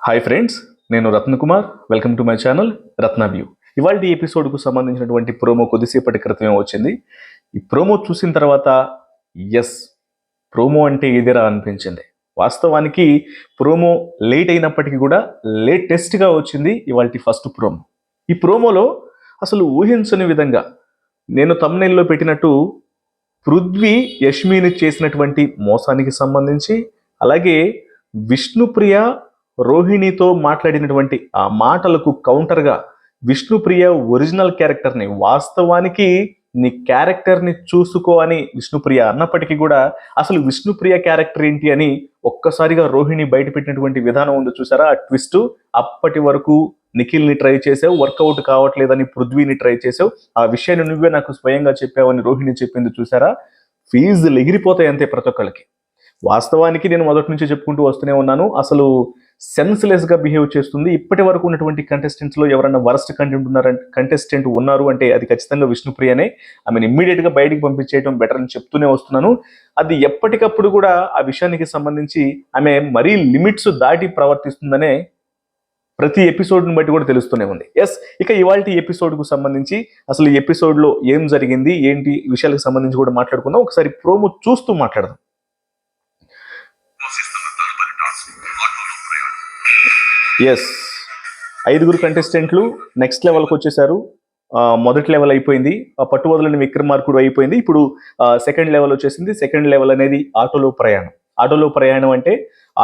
Hi friends, నేను Ratna Kumar. Welcome to my channel Ratna view. ఇవాళ ఈ ఎపిసోడ్కు సంబంధించినటువంటి ప్రోమో కొద్దిసేపటి క్రితమే వచ్చింది. ఈ ప్రోమో చూసిన తర్వాత ఎస్, ప్రోమో అంటే ఇదేరా అనిపించింది. వాస్తవానికి ప్రోమో లేట్ అయినప్పటికీ కూడా లేటెస్ట్గా వచ్చింది ఇవాళ ఫస్ట్ ప్రోమో. ఈ ప్రోమోలో అసలు ఊహించని విధంగా నేను తమ్నెయిల్లో పెట్టినట్టు పృథ్వీ యష్మిని చేసినటువంటి మోసానికి సంబంధించి, అలాగే విష్ణుప్రియ రోహిణితో మాట్లాడినటువంటి ఆ మాటలకు కౌంటర్గా విష్ణుప్రియ ఒరిజినల్ క్యారెక్టర్ని, వాస్తవానికి నీ క్యారెక్టర్ని చూసుకో అని విష్ణుప్రియ అన్నప్పటికీ కూడా అసలు విష్ణుప్రియ క్యారెక్టర్ ఏంటి అని ఒక్కసారిగా రోహిణి బయటపెట్టినటువంటి విధానం ఉంది చూసారా. ఆ ట్విస్ట్, అప్పటి వరకు నిఖిల్ని ట్రై చేసావు, వర్కౌట్ కావట్లేదని పృథ్వీని ట్రై చేసావు, ఆ విషయాన్ని నువ్వే నాకు స్వయంగా చెప్పావని రోహిణి చెప్పింది చూసారా. ఫీజులు ఎగిరిపోతాయి అంతే ప్రతి ఒక్కళ్ళకి. వాస్తవానికి నేను మొదటి నుంచి చెప్పుకుంటూ వస్తూనే ఉన్నాను, అసలు సెన్స్లెస్గా బిహేవ్ చేస్తుంది. ఇప్పటి వరకు ఉన్నటువంటి కంటెస్టెంట్స్లో ఎవరైనా వరస్ట్ కంటెస్టెంట్ ఉన్నారు అంటే అది ఖచ్చితంగా విష్ణుప్రియనే. ఆమెను ఇమ్మీడియట్గా బయటికి పంపించేయడం బెటర్ అని చెప్తూనే వస్తున్నాను. అది ఎప్పటికప్పుడు కూడా ఆ విషయానికి సంబంధించి ఆమె మరీ లిమిట్స్ దాటి ప్రవర్తిస్తుందనే ప్రతి ఎపిసోడ్ని బట్టి కూడా తెలుస్తూనే ఉంది. ఎస్, ఇక ఇవాళ ఎపిసోడ్కు సంబంధించి అసలు ఈ ఎపిసోడ్లో ఏం జరిగింది ఏంటి విషయాలకు సంబంధించి కూడా మాట్లాడుకుందాం. ఒకసారి ప్రోమో చూస్తూ మాట్లాడదాం. ఎస్, 5 కంటెస్టెంట్లు నెక్స్ట్ లెవెల్కి వచ్చేసారు. మొదటి లెవెల్ అయిపోయింది, పట్టు వదలని విక్రమార్కుడు అయిపోయింది. ఇప్పుడు సెకండ్ లెవెల్ వచ్చేసింది. సెకండ్ లెవెల్ అనేది ఆటోలో ప్రయాణం. ఆటోలో ప్రయాణం అంటే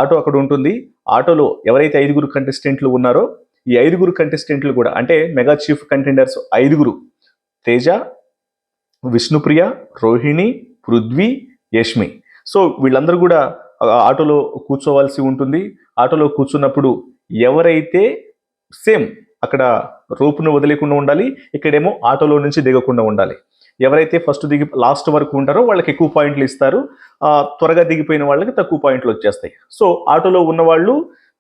ఆటో అక్కడ ఉంటుంది. ఆటోలో ఎవరైతే 5 కంటెస్టెంట్లు ఉన్నారో ఈ 5 కంటెస్టెంట్లు కూడా అంటే mega chief contenders 5, Teja, Vishnupriya, Rohini, Prithvi, Yashmi. So వీళ్ళందరూ కూడా ఆటోలో కూర్చోవాల్సి ఉంటుంది. ఆటోలో కూర్చున్నప్పుడు ఎవరైతే సేమ్ అక్కడ రోపును వదిలేకుండా ఉండాలి, ఇక్కడేమో ఆటోలో నుంచి దిగకుండా ఉండాలి. ఎవరైతే ఫస్ట్ దిగి లాస్ట్ వరకు ఉంటారో వాళ్ళకి ఎక్కువ పాయింట్లు ఇస్తారు, త్వరగా దిగిపోయిన వాళ్ళకి తక్కువ పాయింట్లు వచ్చేస్తాయి. సో ఆటోలో ఉన్న వాళ్ళు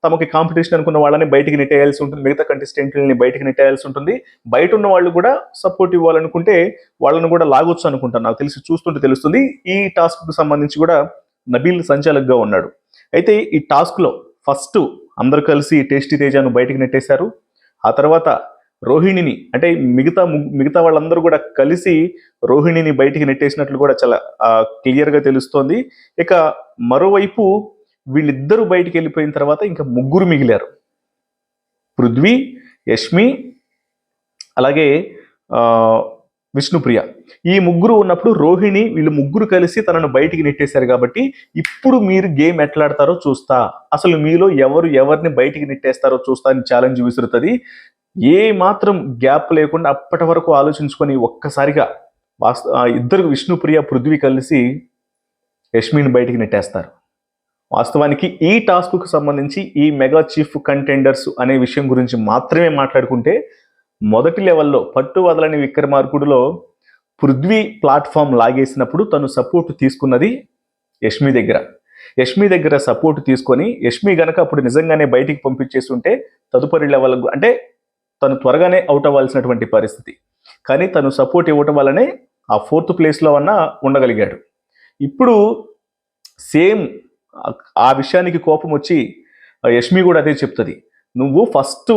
తమకి కాంపిటీషన్ అనుకున్న వాళ్ళని బయటికి నెట్టేయాల్సి ఉంటుంది, మిగతా కంటెస్టెంట్లని బయటికి నెట్టేయాల్సి ఉంటుంది. బయట ఉన్న వాళ్ళు కూడా సపోర్ట్ ఇవ్వాలనుకుంటే వాళ్ళని కూడా లాగొచ్చు అనుకుంటాను, నాకు తెలిసి చూస్తుంటే తెలుస్తుంది. ఈ టాస్క్కి సంబంధించి కూడా నబీల్ సంచాలకుగా ఉన్నాడు. అయితే ఈ టాస్క్లో ఫస్ట్ అందరూ కలిసి టేస్టీ తేజాను బయటికి నెట్టేశారు. ఆ తర్వాత రోహిణిని అంటే మిగతా వాళ్ళందరూ కూడా కలిసి రోహిణిని బయటికి నెట్టేసినట్లు కూడా చాలా క్లియర్గా తెలుస్తోంది. ఇక మరోవైపు వీళ్ళిద్దరూ బయటికి వెళ్ళిపోయిన తర్వాత ఇంకా 3 మిగిలారు, పృథ్వీ, యష్మి, అలాగే విష్ణుప్రియ. ఈ 3 ఉన్నప్పుడు రోహిణి వీళ్ళు 3 కలిసి తనను బయటికి నెట్టేశారు కాబట్టి ఇప్పుడు మీరు గేమ్ ఎట్లాడతారో చూస్తా, అసలు మీలో ఎవరిని బయటికి నెట్టేస్తారో చూస్తా అని ఛాలెంజ్ విసురుతుంది. ఏ మాత్రం గ్యాప్ లేకుండా అప్పటి వరకు ఆలోచించుకొని ఒక్కసారిగా ఇద్దరు విష్ణుప్రియ, పృథ్వీ కలిసి యష్మిని బయటికి నెట్టేస్తారు. వాస్తవానికి ఈ టాస్క్కు సంబంధించి ఈ మెగా చీఫ్ కంటెండర్స్ అనే విషయం గురించి మాత్రమే మాట్లాడుకుంటే, మొదటి లెవెల్లో పట్టు వదలని విక్రమార్కుడులో పృథ్వీ ప్లాట్ఫామ్ లాగేసినప్పుడు తను సపోర్ట్ తీసుకున్నది యష్మి దగ్గర సపోర్ట్ తీసుకొని యష్మి గనక అప్పుడు నిజంగానే బయటికి పంపించేస్తుంటే తదుపరి లెవెల్ అంటే తను త్వరగానే అవుట్ అవ్వాల్సినటువంటి పరిస్థితి. కానీ తను సపోర్ట్ ఇవ్వటం వల్లనే ఆ 4th ప్లేస్లో అన్నా ఉండగలిగాడు. ఇప్పుడు సేమ్ ఆ విషయానికి కోపం వచ్చి యష్మి కూడా అదే చెప్తుంది, నువ్వు ఫస్ట్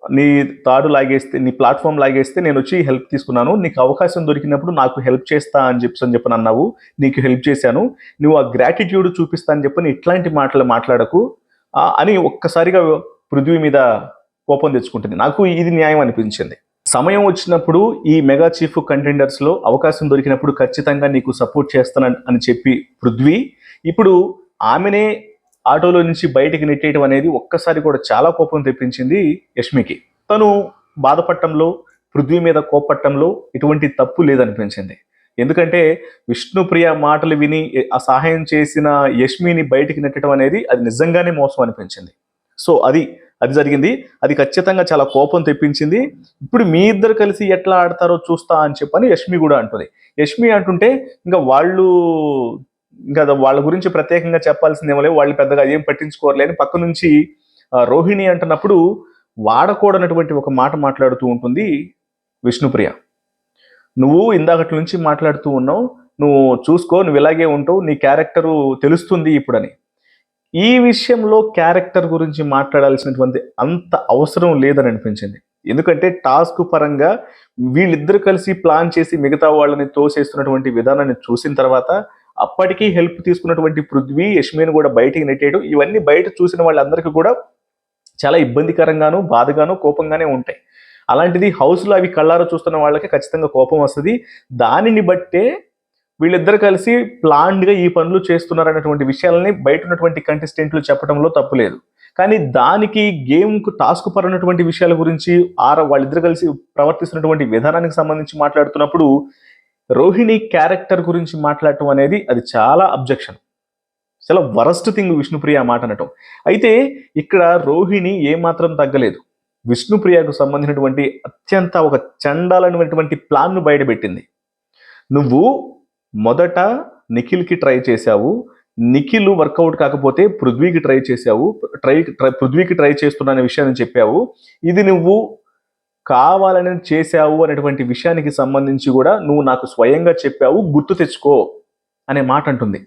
నీ తాడు లాగేస్తే, నీ ప్లాట్ఫామ్ లాగేస్తే నేను వచ్చి హెల్ప్ తీసుకున్నాను, నీకు అవకాశం దొరికినప్పుడు నాకు హెల్ప్ చేస్తా అని చెప్పి అన్నావు, నీకు హెల్ప్ చేశాను, నువ్వు ఆ గ్రాటిట్యూడ్ చూపిస్తా అని చెప్పని ఇట్లాంటి మాటలు మాట్లాడకు అని ఒక్కసారిగా పృథ్వీ మీద కోపం తెచ్చుకుంటుంది. నాకు ఇది న్యాయం అనిపించింది. సమయం వచ్చినప్పుడు ఈ మెగా చీఫ్ కంటెండర్స్లో అవకాశం దొరికినప్పుడు ఖచ్చితంగా నీకు సపోర్ట్ చేస్తానని అని చెప్పి పృథ్వీ ఇప్పుడు ఆమెనే ఆటోలో నుంచి బయటికి నెట్టేయడం అనేది ఒక్కసారి కూడా చాలా కోపం తెప్పించింది యష్మికి. తను బాధపడటంలో, పృథ్వీ మీద కోపట్టంలో ఎటువంటి తప్పు లేదనిపించింది. ఎందుకంటే విష్ణుప్రియ మాటలు విని ఆ సహాయం చేసిన యష్మిని బయటికి నెట్టడం అనేది అది నిజంగానే మోసం అనిపించింది. సో అది జరిగింది. అది ఖచ్చితంగా చాలా కోపం తెప్పించింది. ఇప్పుడు మీ ఇద్దరు కలిసి ఎట్లా ఆడతారో చూస్తా అని చెప్పని యష్మి కూడా అంటుంది. యష్మి అంటుంటే ఇంకా వాళ్ళ గురించి ప్రత్యేకంగా చెప్పాల్సిందేమో లేదు, వాళ్ళు పెద్దగా ఏం పట్టించుకోరలేని పక్క నుంచి రోహిణి అంటున్నప్పుడు వాడకూడనటువంటి ఒక మాట మాట్లాడుతూ ఉంటుంది విష్ణుప్రియ. నువ్వు ఇందాకటి నుంచి మాట్లాడుతూ ఉన్నావు, నువ్వు చూసుకో, నువ్వు ఇలాగే ఉంటావు, నీ క్యారెక్టరు తెలుస్తుంది ఇప్పుడని. ఈ విషయంలో క్యారెక్టర్ గురించి మాట్లాడాల్సినటువంటి అంత అవసరం లేదని అనిపించింది. ఎందుకంటే టాస్క్ పరంగా వీళ్ళిద్దరు కలిసి ప్లాన్ చేసి మిగతా వాళ్ళని తోసేస్తున్నటువంటి విధానాన్ని చూసిన తర్వాత అప్పటికీ హెల్ప్ తీసుకున్నటువంటి పృథ్వీ యష్మిని కూడా బయటికి నెట్టేయడం, ఇవన్నీ బయట చూసిన వాళ్ళందరికీ కూడా చాలా ఇబ్బందికరంగాను, బాధగాను, కోపంగానే ఉంటాయి. అలాంటిది హౌస్లో అవి కళ్ళారా చూస్తున్న వాళ్ళకి ఖచ్చితంగా కోపం వస్తుంది. దానిని బట్టే వీళ్ళిద్దరు కలిసి ప్లాన్డ్గా ఈ పనులు చేస్తున్నారన్నటువంటి విషయాలని బయట ఉన్నటువంటి కంటెస్టెంట్లు చెప్పడంలో తప్పు లేదు. కానీ దానికి గేమ్కు టాస్క్ పరమైనటువంటి విషయాల గురించి వాళ్ళిద్దరు కలిసి ప్రవర్తిస్తున్నటువంటి విధానానికి సంబంధించి మాట్లాడుతున్నప్పుడు రోహిణి క్యారెక్టర్ గురించి మాట్లాడటం అనేది అది చాలా అబ్జెక్షన్, చాలా వరస్ట్ థింగ్ విష్ణుప్రియ మాట అనటం. అయితే ఇక్కడ రోహిణి ఏమాత్రం తగ్గలేదు. విష్ణుప్రియకు సంబంధించినటువంటి అత్యంత ఒక చండాలైనటువంటి ప్లాన్ను బయటపెట్టింది. నువ్వు మొదట నిఖిల్కి ట్రై చేశావు, నిఖిల్ వర్కౌట్ కాకపోతే పృథ్వీకి ట్రై చేశావు, పృథ్వీకి ట్రై చేస్తున్న విషయాన్ని చెప్పావు. ఇది నువ్వు కావాలని చేశావు అనేటువంటి విషయానికి సంబంధించి కూడా నువ్వు నాకు స్వయంగా చెప్పావు, గుర్తు తెచ్చుకో అనే మాట అంటుంది.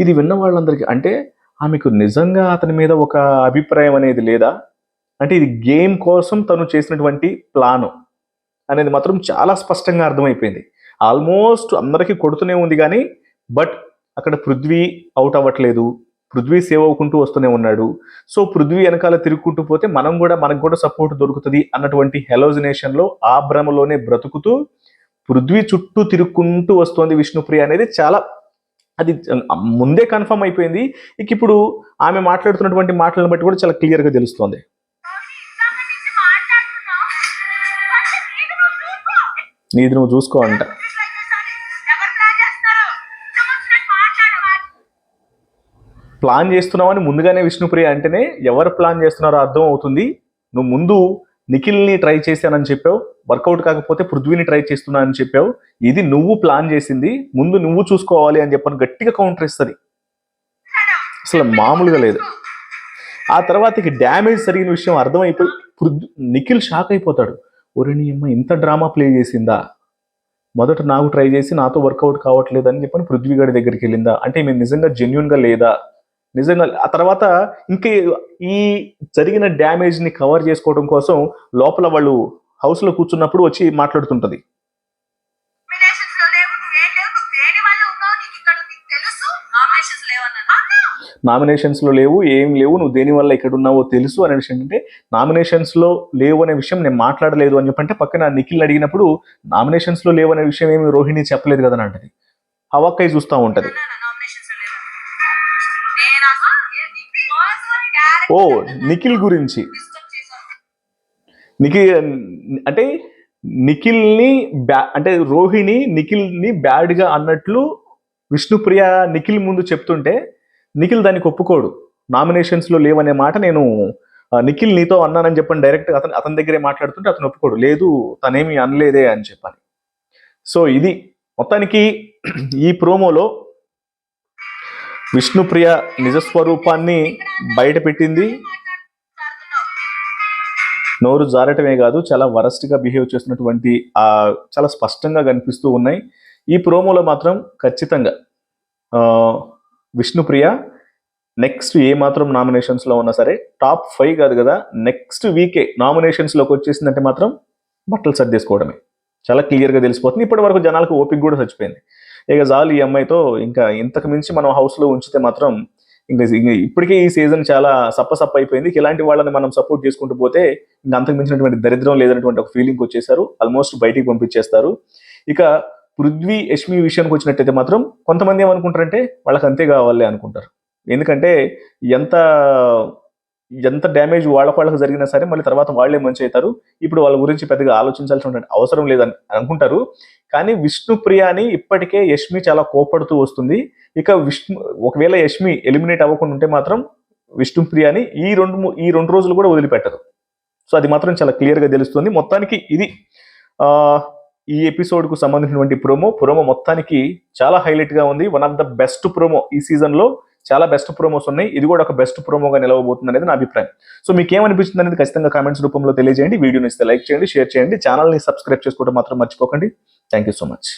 ఇది విన్న వాళ్ళందరికీ అంటే ఆమెకు నిజంగా అతని మీద ఒక అభిప్రాయం అనేది లేదా, అంటే ఇది గేమ్ కోసం తను చేసినటువంటి ప్లాను అనేది మాత్రం చాలా స్పష్టంగా అర్థమైపోయింది. ఆల్మోస్ట్ అందరికీ కొడుతూనే ఉంది కానీ బట్ అక్కడ పృథ్వీ అవుట్ అవ్వట్లేదు, పృథ్వీ సేవ్ అవ్వకుంటూ వస్తూనే ఉన్నాడు. సో పృథ్వీ వెనకాల తిరుగుకుంటూ పోతే మనకు కూడా సపోర్ట్ దొరుకుతుంది అన్నటువంటి హెలోజినేషన్లో ఆ భ్రమలోనే బ్రతుకుతూ పృథ్వీ చుట్టూ తిరుగుకుంటూ వస్తోంది విష్ణుప్రియ అనేది చాలా అది ముందే కన్ఫర్మ్ అయిపోయింది. ఇక ఇప్పుడు ఆమె మాట్లాడుతున్నటువంటి మాటలను బట్టి కూడా చాలా క్లియర్గా తెలుస్తోంది. నీది నువ్వు చూసుకో అంట. ప్లాన్ చేస్తున్నావని ముందుగానే విష్ణుప్రియ అంటేనే ఎవరు ప్లాన్ చేస్తున్నారో అర్థం అవుతుంది. నువ్వు ముందు నిఖిల్ని ట్రై చేశానని చెప్పావు, వర్కౌట్ కాకపోతే పృథ్వీని ట్రై చేస్తున్నా అని చెప్పావు. ఇది నువ్వు ప్లాన్ చేసింది, ముందు నువ్వు చూసుకోవాలి అని చెప్పని గట్టిగా కౌంటర్ ఇస్తుంది. అసలు మామూలుగా లేదు. ఆ తర్వాత ఇక డ్యామేజ్ జరిగిన విషయం అర్థమైపోయి నిఖిల్ షాక్ అయిపోతాడు. ఒరే నీ అమ్మ ఇంత డ్రామా ప్లే చేసిందా, మొదట నాకు ట్రై చేసి నాతో వర్కౌట్ కావట్లేదు అని చెప్పని పృథ్వీ గారి దగ్గరికి వెళ్ళిందా, అంటే మేము నిజంగా జెన్యున్గా లేదా, నిజంగా. ఆ తర్వాత ఇంకే ఈ జరిగిన డ్యామేజ్ని కవర్ చేసుకోవడం కోసం లోపల వాళ్ళు హౌస్లో కూర్చున్నప్పుడు వచ్చి మాట్లాడుతుంటది. నామినేషన్స్లో లేవు, ఏం లేవు, నువ్వు దేనివల్ల ఇక్కడ ఉన్నావో తెలుసు అనే విషయం. అంటే నామినేషన్స్లో లేవు అనే విషయం నేను మాట్లాడలేదు అని చెప్పంటే పక్కన నిఖిల్ అడిగినప్పుడు నామినేషన్స్లో లేవు అనే విషయం ఏమి రోహిణి చెప్పలేదు కదా అని అంటది. హవక్కై చూస్తూ ఉంటుంది. ఓ నిఖిల్ గురించి, అంటే నిఖిల్ని అంటే రోహిణి నిఖిల్ని బ్యాడ్గా అన్నట్లు విష్ణుప్రియ నిఖిల్ ముందు చెప్తుంటే నిఖిల్ దానికి ఒప్పుకోడు. నామినేషన్స్లో లేవనే మాట నేను నిఖిల్ నీతో అన్నానని చెప్పని డైరెక్ట్గా అతని దగ్గరే మాట్లాడుతుంటే అతను ఒప్పుకోడు, లేదు తనేమి అనలేదే అని చెప్పాలి. సో ఇది మొత్తానికి ఈ ప్రోమోలో విష్ణుప్రియ నిజస్వరూపాన్ని బయట పెట్టింది. నోరు జారటమే కాదు, చాలా వరస్ట్గా బిహేవ్ చేస్తున్నటువంటి చాలా స్పష్టంగా కనిపిస్తూ ఉన్నాయి. ఈ ప్రోమోలో మాత్రం ఖచ్చితంగా విష్ణుప్రియ నెక్స్ట్ ఏ మాత్రం నామినేషన్స్లో ఉన్నా సరే టాప్ 5 కాదు కదా, నెక్స్ట్ వీకే నామినేషన్స్లోకి వచ్చేసిందంటే మాత్రం బట్టలు సర్దేసుకోవడమే. చాలా క్లియర్గా తెలిసిపోతుంది. ఇప్పటి వరకు జనాలకు ఓపిక కూడా చచ్చిపోయింది. ఇక చాలు ఈ అమ్మాయితో, ఇంకా ఇంతకు మించి మనం హౌస్లో ఉంచితే మాత్రం ఇంకా ఇప్పటికే ఈ సీజన్ చాలా సప్ప అయిపోయింది. ఇలాంటి వాళ్ళని మనం సపోర్ట్ చేసుకుంటూ పోతే ఇంకా అంతకు మించినటువంటి దరిద్రం లేదనేటువంటి ఒక ఫీలింగ్ వచ్చేసారు. ఆల్మోస్ట్ బయటికి పంపించేస్తారు. ఇక పృథ్వీ యష్మి విషయానికి వచ్చినట్టయితే మాత్రం కొంతమంది ఏమనుకుంటారంటే వాళ్ళకి అంతే కావాలి అనుకుంటారు. ఎందుకంటే ఎంత డ్యామేజ్ వాళ్ళకు జరిగినా సరే మళ్ళీ తర్వాత వాళ్ళే మంచి అవుతారు, ఇప్పుడు వాళ్ళ గురించి పెద్దగా ఆలోచించాల్సిన అవసరం లేదని అనుకుంటారు. కానీ విష్ణుప్రియని ఇప్పటికే యష్మి చాలా కోపడుతూ వస్తుంది. ఇక ఒకవేళ యష్మి ఎలిమినేట్ అవ్వకుండా ఉంటే మాత్రం విష్ణుప్రియని ఈ రెండు రోజులు కూడా వదిలిపెట్టరు. సో అది మాత్రం చాలా క్లియర్గా తెలుస్తుంది. మొత్తానికి ఇది ఈ ఎపిసోడ్కు సంబంధించినటువంటి ప్రోమో మొత్తానికి చాలా హైలైట్గా ఉంది. One of the best promo ఈ సీజన్లో. చాలా బెస్ట్ ప్రోమోస్ ఉన్నాయి, ఇది కూడా ఒక బెస్ట్ ప్రోమోగా నిలవబోతుంది అనేది నా అభిప్రాయం. సో మీకు ఏమనిపిస్తుంది అనేది ఖచ్చితంగా కామెంట్స్ రూపంలో తెలియజేయండి. వీడియోని ఇస్తే లైక్ చేయండి, షేర్ చేయండి, ఛానల్ని సబ్స్క్రైబ్ చేసుకోవడం మాత్రం మర్చిపోకండి. Thank you so much.